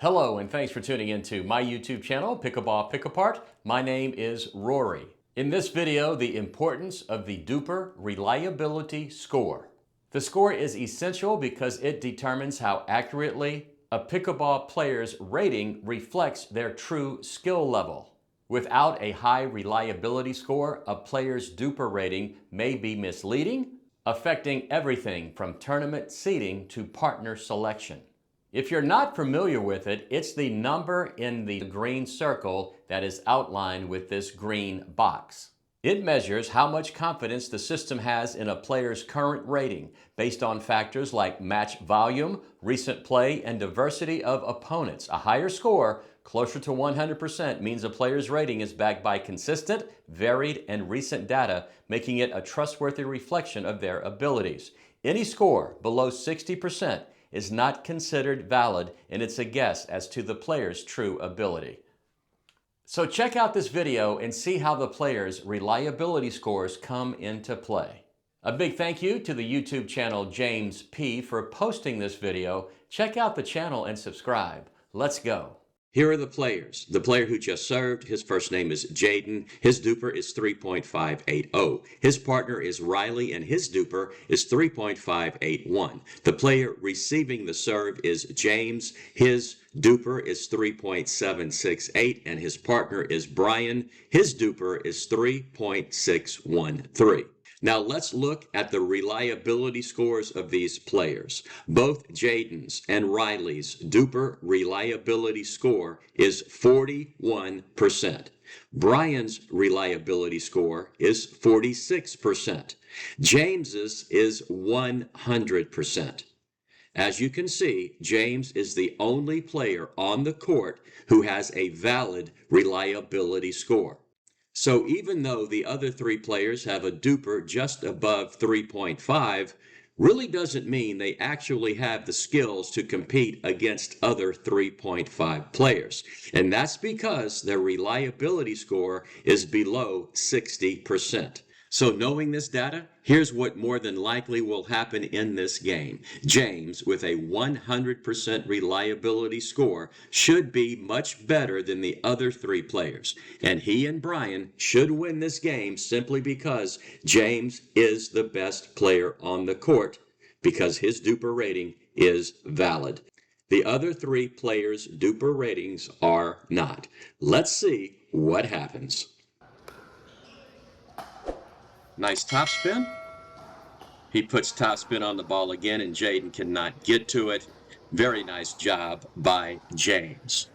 Hello, and thanks for tuning into my YouTube channel, Pickleball Pick-Apart. My name is Rory. In this video, the importance of the DUPR reliability score. The score is essential because it determines how accurately a pickleball player's rating reflects their true skill level. Without a high reliability score, a player's DUPR rating may be misleading, affecting everything from tournament seeding to partner selection. If you're not familiar with it, it's the number in the green circle that is outlined with this green box. It measures how much confidence the system has in a player's current rating based on factors like match volume, recent play, and diversity of opponents. A higher score, closer to 100%, means a player's rating is backed by consistent, varied, and recent data, making it a trustworthy reflection of their abilities. Any score below 60% is not considered valid, and it's a guess as to the player's true ability. So check out this video and see how the player's reliability scores come into play. A big thank you to the YouTube channel James P for posting this video. Check out the channel and subscribe. Let's go. Here are the players. The player who just served, his first name is Jaden. His DUPR is 3.580. His partner is Riley, and his DUPR is 3.581. The player receiving the serve is James. His DUPR is 3.768, and his partner is Brian. His DUPR is 3.613. Now let's look at the reliability scores of these players. Both Jaden's and Riley's DUPR reliability score is 41%. Brian's reliability score is 46%. James's is 100%. As you can see, James is the only player on the court who has a valid reliability score. So even though the other three players have a DUPR just above 3.5, really doesn't mean they actually have the skills to compete against other 3.5 players. And that's because their reliability score is below 60%. So knowing this data, here's what more than likely will happen in this game. James, with a 100% reliability score, should be much better than the other three players. And he and Brian should win this game simply because James is the best player on the court because his DUPR rating is valid. The other three players' DUPR ratings are not. Let's see what happens. Nice topspin. He puts topspin on the ball again, and Jaden cannot get to it. Very nice job by James.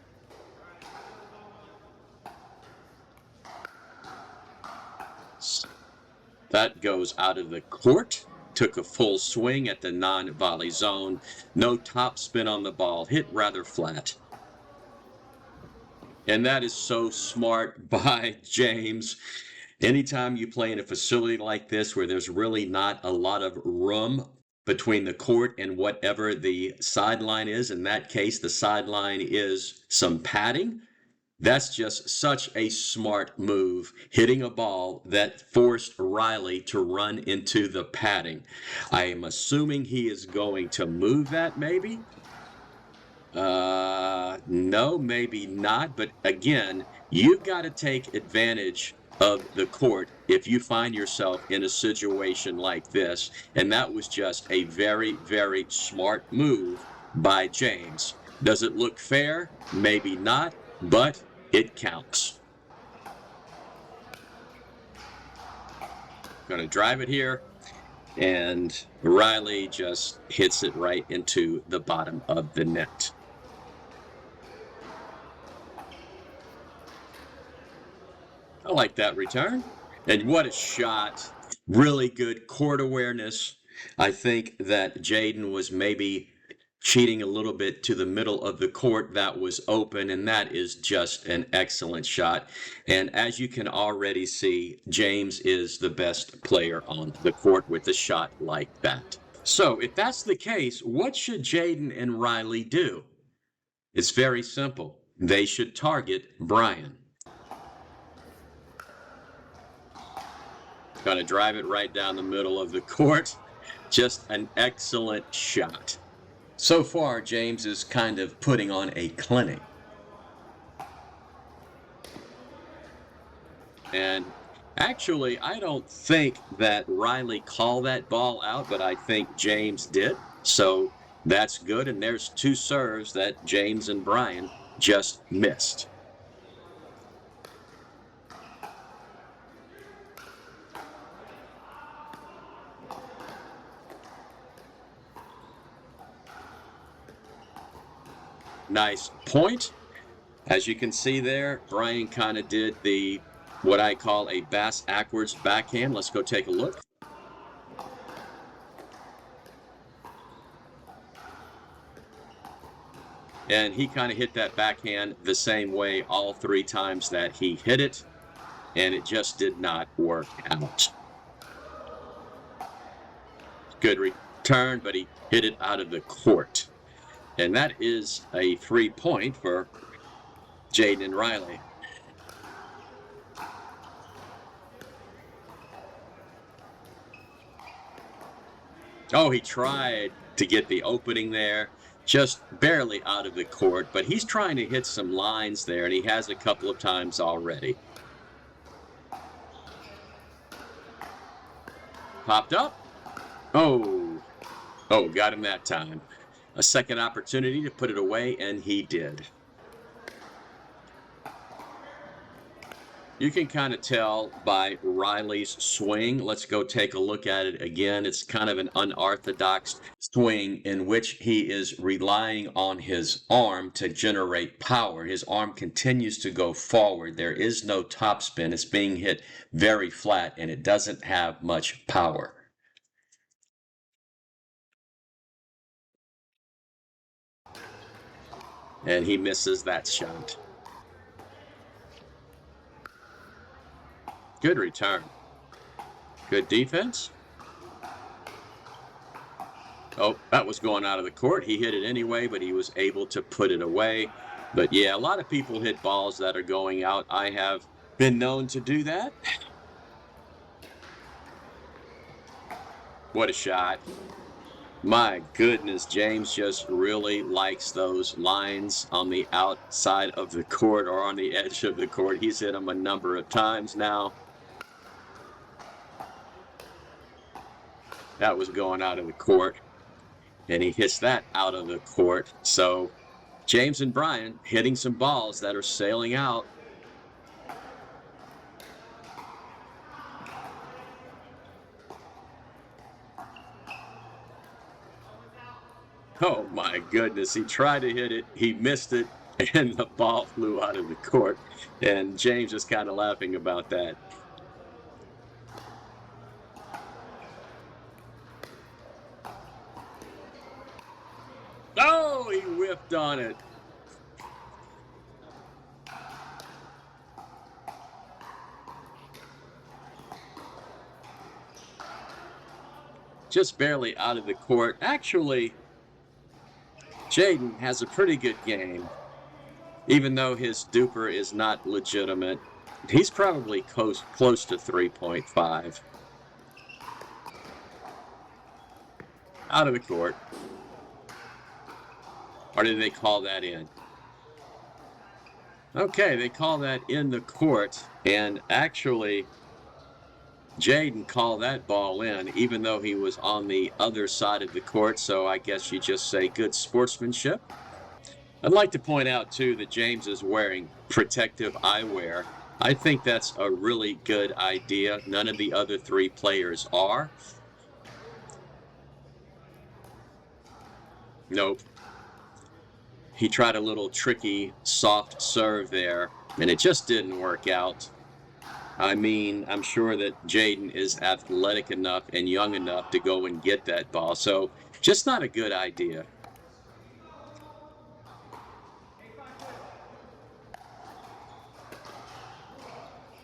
That goes out of the court. Took a full swing at the non-volley zone. No topspin on the ball. Hit rather flat. And that is so smart by James. Anytime you play in a facility like this where there's really not a lot of room between the court and whatever the sideline is, in that case, the sideline is some padding, that's just such a smart move, hitting a ball that forced Riley to run into the padding. I am assuming he is going to move that maybe. No, maybe not. But again, you've got to take advantage of the court if you find yourself in a situation like this. And that was just a very, very smart move by James. Does it look fair? Maybe not, but it counts. Going to drive it here, and Riley just hits it right into the bottom of the net. I like that return. And what a shot. Really good court awareness. I think that Jaden was maybe cheating a little bit to the middle of the court. That was open, and that is just an excellent shot. And as you can already see, James is the best player on the court with a shot like that. So if that's the case, what should Jaden and Riley do? It's very simple. They should target Brian. Going to drive it right down the middle of the court. Just an excellent shot. So far, James is kind of putting on a clinic. And actually, I don't think that Riley called that ball out, but I think James did. So that's good. And there's two serves that James and Brian just missed. Nice point. As you can see there, Brian kind of did what I call a bass-ackwards backhand. Let's go take a look. And he kind of hit that backhand the same way all 3 times that he hit it, and it just did not work out. Good return, but he hit it out of the court. And that is a 3-point for Jaden and Riley. Oh, he tried to get the opening there, just barely out of the court, but he's trying to hit some lines there, and he has a couple of times already. Popped up. Oh, got him that time. A second opportunity to put it away, and he did. You can kind of tell by Riley's swing. Let's go take a look at it again. It's kind of an unorthodox swing in which he is relying on his arm to generate power. His arm continues to go forward. There is no topspin. It's being hit very flat, and it doesn't have much power. And he misses that shot. Good return. Good defense. Oh, that was going out of the court. He hit it anyway, but he was able to put it away. But yeah, a lot of people hit balls that are going out. I have been known to do that. What a shot. My goodness, James just really likes those lines on the outside of the court or on the edge of the court. He's hit them a number of times now. That was going out of the court, and he hits that out of the court. So James and Brian hitting some balls that are sailing out. Oh my goodness, he tried to hit it, he missed it, and the ball flew out of the court. And James is kind of laughing about that. Oh, he whiffed on it. Just barely out of the court. Actually, Jaden has a pretty good game. Even though his DUPR is not legitimate, he's probably close to 3.5. Out of the court. Or did they call that in? Okay, they call that in the court. And actually, Jaden called that ball in, even though he was on the other side of the court. So I guess you just say good sportsmanship. I'd like to point out, too, that James is wearing protective eyewear. I think that's a really good idea. None of the other 3 players are. Nope. He tried a little tricky, soft serve there, and it just didn't work out. I mean, I'm sure that Jaden is athletic enough and young enough to go and get that ball. So just not a good idea.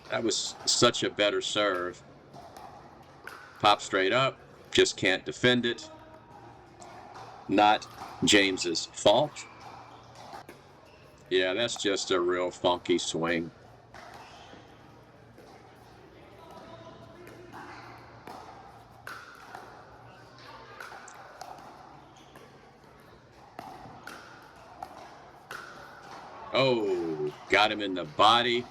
That was such a better serve. Pop straight up, just can't defend it. Not James's fault. Yeah, that's just a real funky swing. Oh, got him in the body.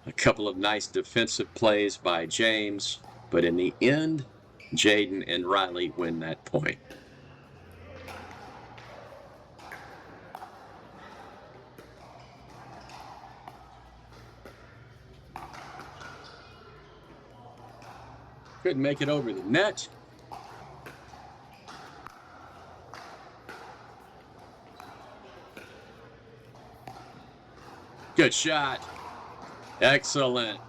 A couple of nice defensive plays by James, but in the end, Jaden and Riley win that point. Couldn't make it over the net. Good shot. Excellent.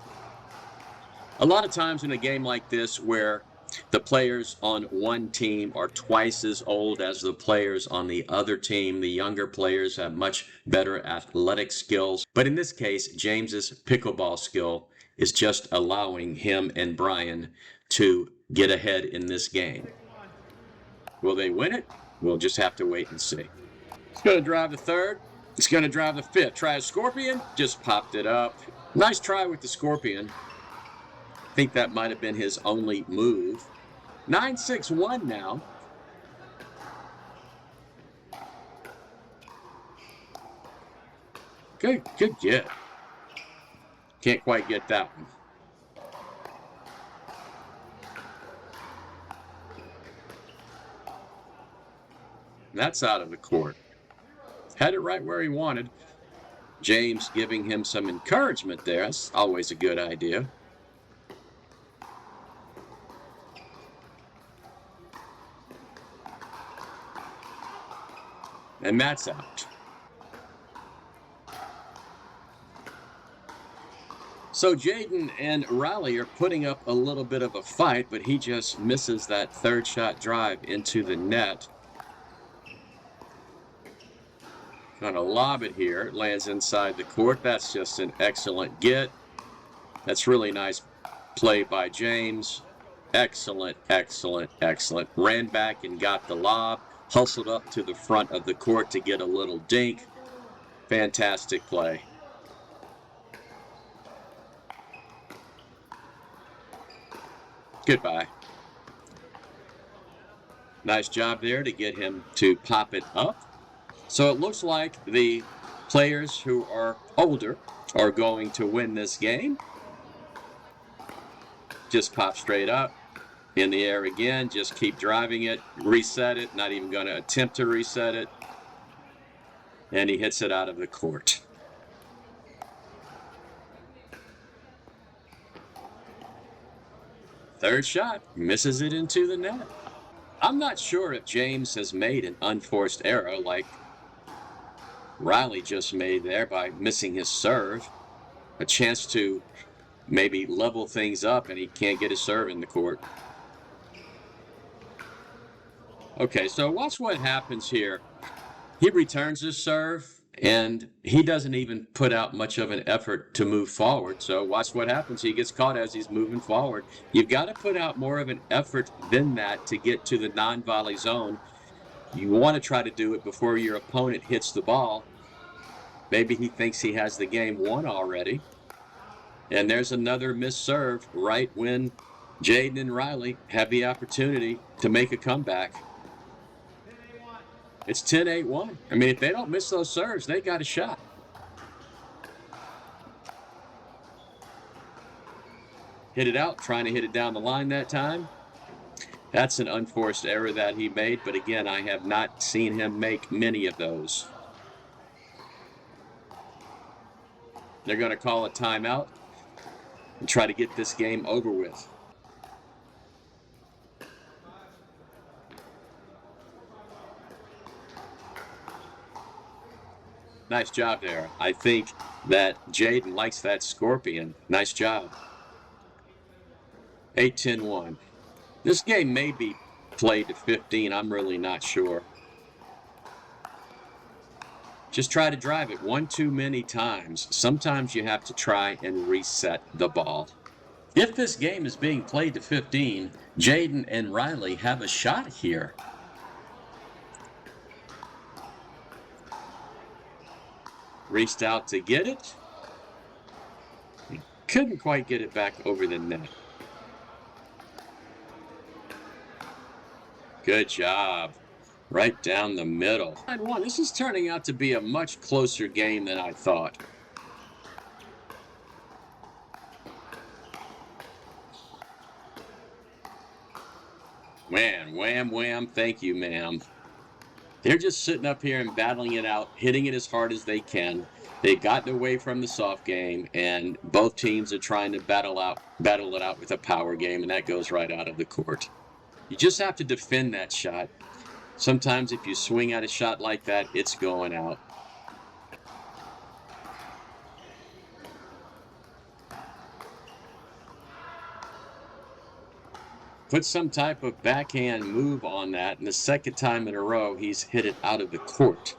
A lot of times in a game like this where the players on one team are twice as old as the players on the other team, the younger players have much better athletic skills. But in this case, James's pickleball skill is just allowing him and Brian to get ahead in this game. Will they win it? We'll just have to wait and see. It's going to drive the third. It's going to drive the fifth. Try a scorpion. Just popped it up. Nice try with the scorpion. I think that might have been his only move. 9-6-1 now. Good get. Can't quite get that one. That's out of the court. Had it right where he wanted. James giving him some encouragement there. That's always a good idea. And that's out. So Jaden and Riley are putting up a little bit of a fight, but he just misses that third shot drive into the net. Gonna lob it here. It lands inside the court. That's just an excellent get. That's really nice play by James. Excellent, excellent, excellent. Ran back and got the lob. Hustled up to the front of the court to get a little dink. Fantastic play. Goodbye. Nice job there to get him to pop it up. So it looks like the players who are older are going to win this game. Just pop straight up. In the air again, just keep driving it, reset it, not even going to attempt to reset it. And he hits it out of the court. Third shot, misses it into the net. I'm not sure if James has made an unforced error like Riley just made there by missing his serve. A chance to maybe level things up, and he can't get his serve in the court. Okay, so watch what happens here. He returns his serve, and he doesn't even put out much of an effort to move forward. So watch what happens. He gets caught as he's moving forward. You've got to put out more of an effort than that to get to the non-volley zone. You want to try to do it before your opponent hits the ball. Maybe he thinks he has the game won already. And there's another missed serve right when Jaden and Riley have the opportunity to make a comeback. It's 10-8-1. I mean, if they don't miss those serves, they got a shot. Hit it out, trying to hit it down the line that time. That's an unforced error that he made, but again, I have not seen him make many of those. They're going to call a timeout and try to get this game over with. Nice job there. I think that Jaden likes that scorpion. Nice job. 8-10-1. This game may be played to 15. I'm really not sure. Just try to drive it one too many times. Sometimes you have to try and reset the ball. If this game is being played to 15, Jaden and Riley have a shot here. Reached out to get it. Couldn't quite get it back over the net. Good job. right down the middle. 9-1. This is turning out to be a much closer game than I thought. Man, wham, wham, thank you, ma'am. They're just sitting up here and battling it out, hitting it as hard as they can. They've gotten away from the soft game, and both teams are trying to battle it out with a power game, and that goes right out of the court. You just have to defend that shot. Sometimes if you swing at a shot like that, it's going out. Put some type of backhand move on that, and the second time in a row, he's hit it out of the court.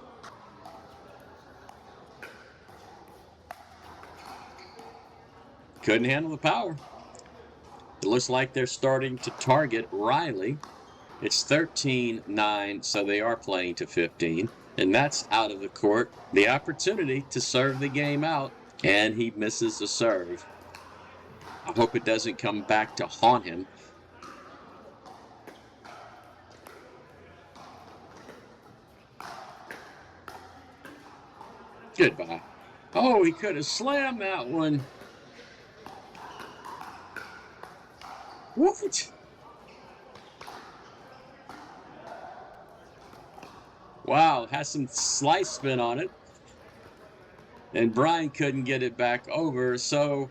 Couldn't handle the power. It looks like they're starting to target Riley. It's 13-9, so they are playing to 15, and that's out of the court. The opportunity to serve the game out, and he misses the serve. I hope it doesn't come back to haunt him. Goodbye. Oh, he could have slammed that one. What? Wow, has some slice spin on it. And Brian couldn't get it back over. So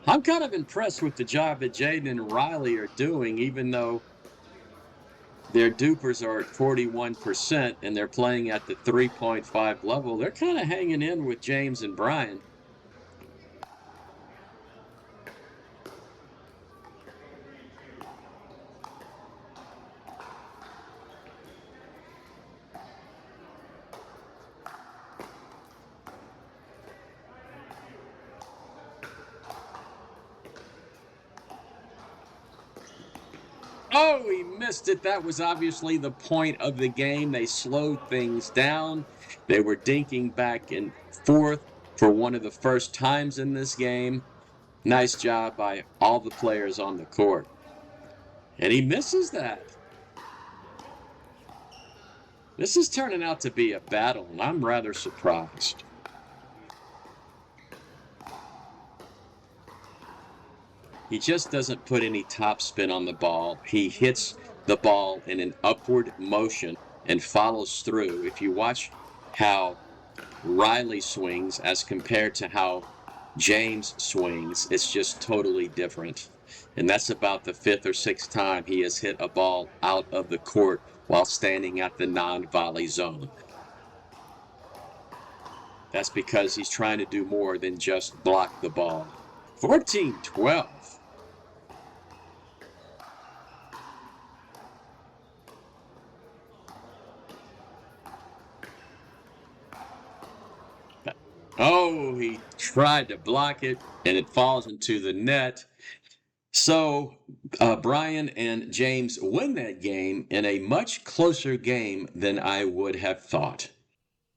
I'm kind of impressed with the job that Jaden and Riley are doing, even though their DUPRs are at 41% and they're playing at the 3.5 level. They're kind of hanging in with James and Brian. Oh, he missed it. That was obviously the point of the game. They slowed things down. They were dinking back and forth for one of the first times in this game. Nice job by all the players on the court. And he misses that. This is turning out to be a battle, and I'm rather surprised. He just doesn't put any topspin on the ball. He hits the ball in an upward motion and follows through. If you watch how Riley swings as compared to how James swings, it's just totally different. And that's about the 5th or 6th time he has hit a ball out of the court while standing at the non-volley zone. That's because he's trying to do more than just block the ball. 14-12. Oh, he tried to block it, and it falls into the net. So Brian and James win that game in a much closer game than I would have thought.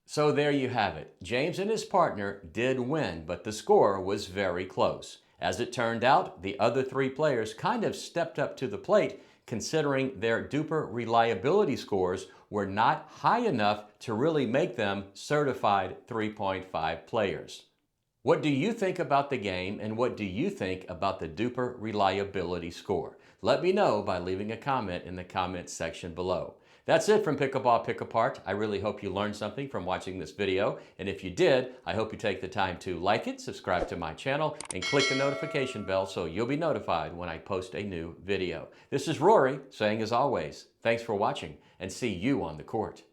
So there you have it. James and his partner did win, but the score was very close. As it turned out, the other 3 players kind of stepped up to the plate, considering their DUPR reliability scores were not high enough to really make them certified 3.5 players. What do you think about the game, and what do you think about the DUPR reliability score? Let me know by leaving a comment in the comments section below. That's it from Pickleball Pick Apart. I really hope you learned something from watching this video, and if you did, I hope you take the time to like it, subscribe to my channel, and click the notification bell so you'll be notified when I post a new video. This is Rory saying, as always, thanks for watching, and see you on the court.